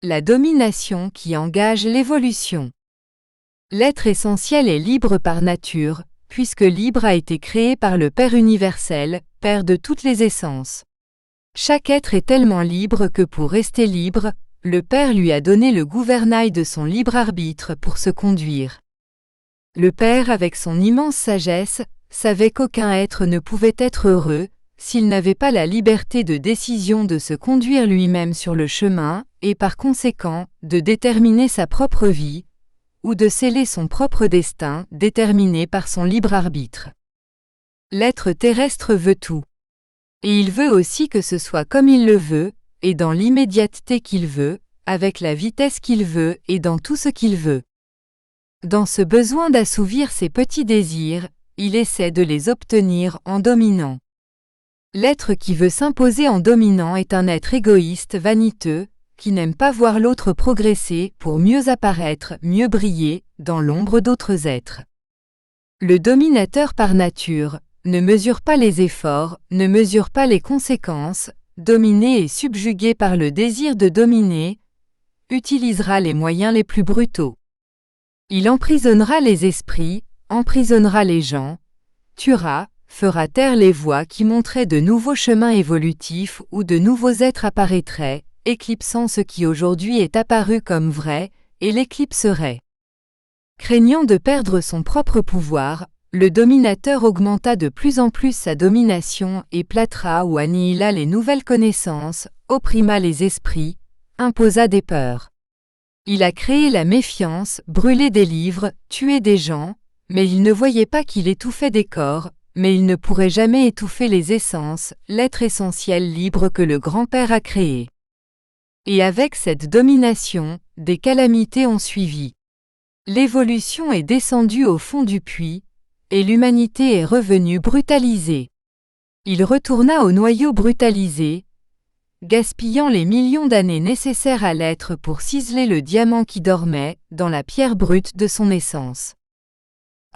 La domination qui engage l'évolution. L'être essentiel est libre par nature, puisque libre a été créé par le Père universel, Père de toutes les essences. Chaque être est tellement libre que pour rester libre, le Père lui a donné le gouvernail de son libre arbitre pour se conduire. Le Père, avec son immense sagesse, savait qu'aucun être ne pouvait être heureux, s'il n'avait pas la liberté de décision de se conduire lui-même sur le chemin, et par conséquent, de déterminer sa propre vie, ou de sceller son propre destin, déterminé par son libre arbitre. L'être terrestre veut tout. Et il veut aussi que ce soit comme il le veut, et dans l'immédiateté qu'il veut, avec la vitesse qu'il veut et dans tout ce qu'il veut. Dans ce besoin d'assouvir ses petits désirs, il essaie de les obtenir en dominant. L'être qui veut s'imposer en dominant est un être égoïste, vaniteux, qui n'aime pas voir l'autre progresser pour mieux apparaître, mieux briller, dans l'ombre d'autres êtres. Le dominateur par nature ne mesure pas les efforts, ne mesure pas les conséquences, dominé et subjugué par le désir de dominer, utilisera les moyens les plus brutaux. Il emprisonnera les esprits, emprisonnera les gens, tuera, fera taire les voix qui montraient de nouveaux chemins évolutifs où de nouveaux êtres apparaîtraient, éclipsant ce qui aujourd'hui est apparu comme vrai, et l'éclipserait. Craignant de perdre son propre pouvoir, le dominateur augmenta de plus en plus sa domination et plâtra ou annihila les nouvelles connaissances, opprima les esprits, imposa des peurs. Il a créé la méfiance, brûlé des livres, tué des gens, mais il ne voyait pas qu'il étouffait des corps, mais il ne pourrait jamais étouffer les essences, l'être essentiel libre que le grand-père a créé. Et avec cette domination, des calamités ont suivi. L'évolution est descendue au fond du puits, et l'humanité est revenue brutalisée. Il retourna au noyau brutalisé, gaspillant les millions d'années nécessaires à l'être pour ciseler le diamant qui dormait dans la pierre brute de son essence.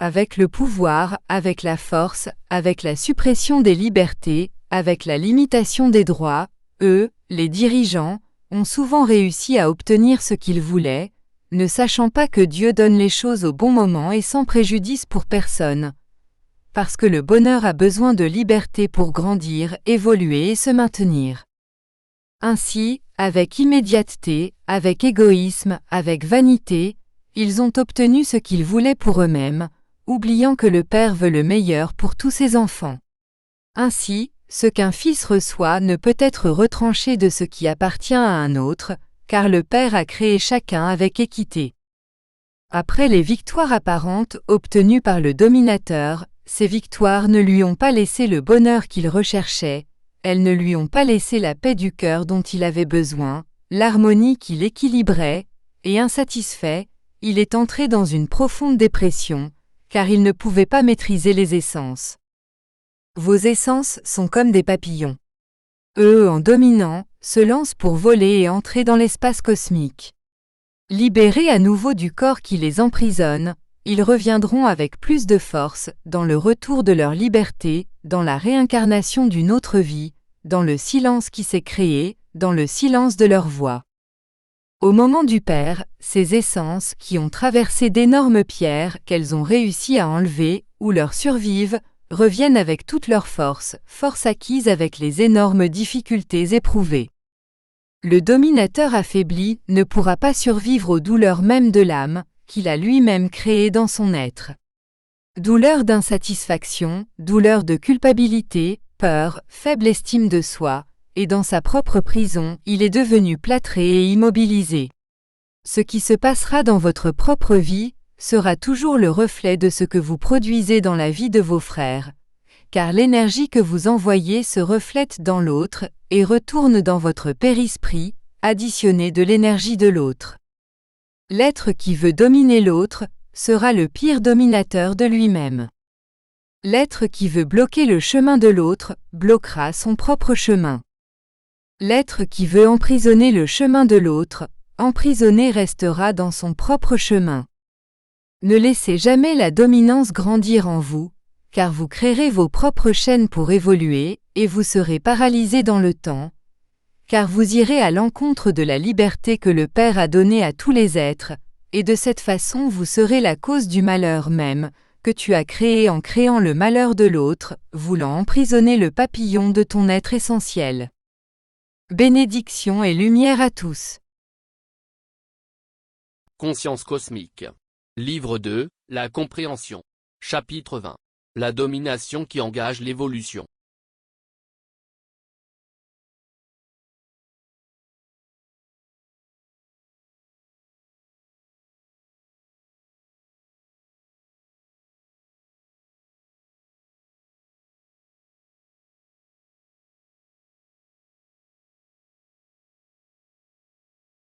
Avec le pouvoir, avec la force, avec la suppression des libertés, avec la limitation des droits, eux, les dirigeants, ont souvent réussi à obtenir ce qu'ils voulaient, ne sachant pas que Dieu donne les choses au bon moment et sans préjudice pour personne. Parce que le bonheur a besoin de liberté pour grandir, évoluer et se maintenir. Ainsi, avec immédiateté, avec égoïsme, avec vanité, ils ont obtenu ce qu'ils voulaient pour eux-mêmes, oubliant que le Père veut le meilleur pour tous ses enfants. Ainsi, ce qu'un fils reçoit ne peut être retranché de ce qui appartient à un autre, car le Père a créé chacun avec équité. Après les victoires apparentes obtenues par le dominateur, ces victoires ne lui ont pas laissé le bonheur qu'il recherchait, elles ne lui ont pas laissé la paix du cœur dont il avait besoin, l'harmonie qui l'équilibrait, et insatisfait, il est entré dans une profonde dépression, car il ne pouvait pas maîtriser les essences. Vos essences sont comme des papillons. Eux, en dominant, se lancent pour voler et entrer dans l'espace cosmique. Libérés à nouveau du corps qui les emprisonne, ils reviendront avec plus de force, dans le retour de leur liberté, dans la réincarnation d'une autre vie, dans le silence qui s'est créé, dans le silence de leur voix. Au moment du Père, ces essences qui ont traversé d'énormes pierres qu'elles ont réussi à enlever, ou leur survivent, reviennent avec toute leur force, force acquise avec les énormes difficultés éprouvées. Le dominateur affaibli ne pourra pas survivre aux douleurs mêmes de l'âme, qu'il a lui-même créées dans son être. Douleur d'insatisfaction, douleur de culpabilité, peur, faible estime de soi, et dans sa propre prison, il est devenu plâtré et immobilisé. Ce qui se passera dans votre propre vie sera toujours le reflet de ce que vous produisez dans la vie de vos frères, car l'énergie que vous envoyez se reflète dans l'autre et retourne dans votre périsprit, additionné de l'énergie de l'autre. L'être qui veut dominer l'autre sera le pire dominateur de lui-même. L'être qui veut bloquer le chemin de l'autre bloquera son propre chemin. L'être qui veut emprisonner le chemin de l'autre, emprisonné restera dans son propre chemin. Ne laissez jamais la dominance grandir en vous, car vous créerez vos propres chaînes pour évoluer, et vous serez paralysé dans le temps, car vous irez à l'encontre de la liberté que le Père a donnée à tous les êtres, et de cette façon vous serez la cause du malheur même, que tu as créé en créant le malheur de l'autre, voulant emprisonner le papillon de ton être essentiel. Bénédiction et lumière à tous. Conscience cosmique. Livre 2, La compréhension. Chapitre 20. La domination qui engage l'évolution.